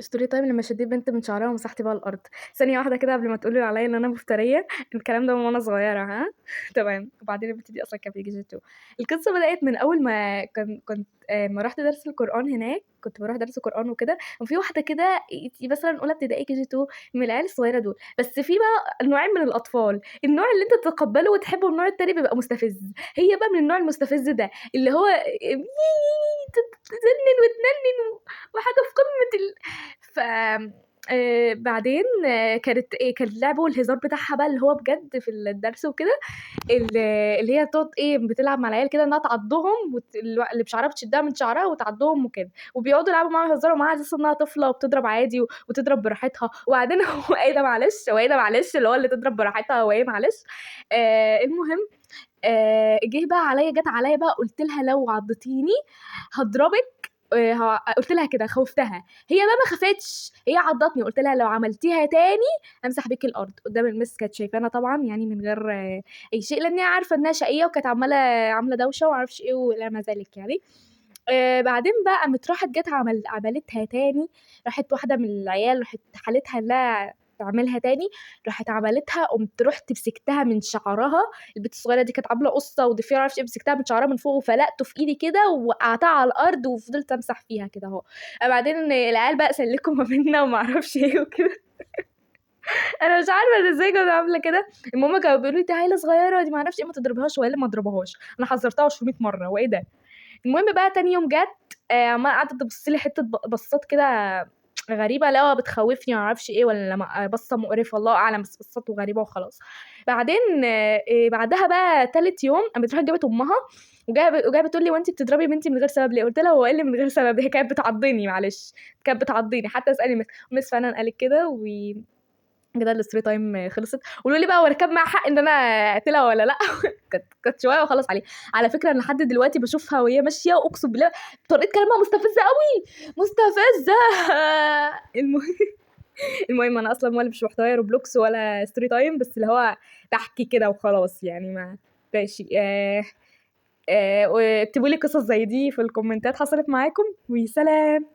story time لمّا شدّيت بنت من شعرها ومسحت بيها الأرض. ثانية واحدة كده قبل ما تقولوا عليّا إن أنا مفترية، الكلام ده من وأنا صغيرة ها، تمام. وبعدين البنت دي أصلًا كانت في KG2. القصة بدأت من أول ما كنت أمّا رُحت درس القرآن هناك، كنت باروح درس قرآن وكده، وفي واحدة كده مثلًا أولى ابتدائي KG2 من العيال الصغيرة دول، بس في بقى نوعين من الأطفال، النوع اللي أنت تتقبّله وتحبه والنوع التاني بيبقى مستفز. هي بقى من النوع المستفز ده، اللي هو تزنن وتننن وحاجة في قمة ف بعدين كانت كان اللعب والهزار بتاعها بقى اللي هو بجد في الدرس وكده، اللي هي تقعد بتلعب مع العيال كده إنها تعضّهم اللي بشعرها بتشدّها من شعرها وتعضّهم وكده، وبيقعدوا يلعبوا معاها ويهزروا معاها على أساس إنها طفلة وبتضرب عادي وتضرب براحتها، وبعدين هو إيه ده معلش، هو إيه ده معلش اللي هو اللي تضرب براحتها هو إيه معلش. المهم جات عليّا بقى قُلت لها: "لو عضّتيني هاضربِك." قُلت لها كده خوّفتها، هي بقى ما خافتش، هي عضّتني، قُلت لها: "لو عملتيها تاني هامسح بيكِ الأرض." قدّام الMiss كانت شايفانا طبعًا يعني من غير أي شيء، لإن هي عارفة إنها شقية وكانت عاملة دوشة وما أعرفش إيه وإلى ما ذلك يعني. بعدين بقى قامت راحت جات عملتها تاني، راحت واحدة من العيال راحت حالتها إنها تعملها تاني، راحت عملتها رُحت مسكتها من شعرها، البنت الصغيرة دي كانت عاملة قُصّة وضفيرة ما أعرفش إيه، مسكتها من شعرها من فوق وفلقته في إيدي كده ووقعتها على الأرض وفضلت أمسح فيها كده أهو. بعدين العيال بقى سلِّكوا ما بيننا وما أعرفش إيه وكده. أنا مش عارفة أنا إزاي كنت عاملة كده. المهم كانوا بيقولوا لي: "دي عيلة صغيرة دي ما أعرفش إيه، ما تضربيهاش." وإلا ما أضربهاش، أنا حذّرتها وش 100 مرّة، هو إيه ده؟ المهم بقى تاني يوم جات عمّالة قعدت تبُص لي حتّة بصّات كده غريبة، اللي هو بتخوّفني ما أعرفش إيه والّا بصّة مقرفة الله أعلم، بس بصّات وغريبة وخلاص. بعدين بعدها بقى تالت يوم قامت راحت جابت أمها وجاية بتقول لي: "هو أنتِ بتضربي بنتي من غير سبب ليه؟" قُلت لها: "هو إيه اللي من غير سبب؟ هي كانت بتعضّني معلش، كانت بتعضّني." حتى اسألي miss فعلًا قالت كده كده الstory time خلصت. قولوا لي بقى هو أنا كان معايا حق إن أنا أقتلها والّا لأ؟ كانت شوية وأخلّص عليها. على فكرة أنا لحد دلوقتي باشوفها وهي ماشية أقسم بالله طريقة كلامها مستفزة أوي، مستفزة. المهم أنا أصلًا ولا مش محتوايا روبلوكس ولا story time، بس اللي هو باحكي كده وخلاص يعني ما ماشي. واكتبوا لي قصص زي دي في الكومنتات حصلت معاكم، وسلام.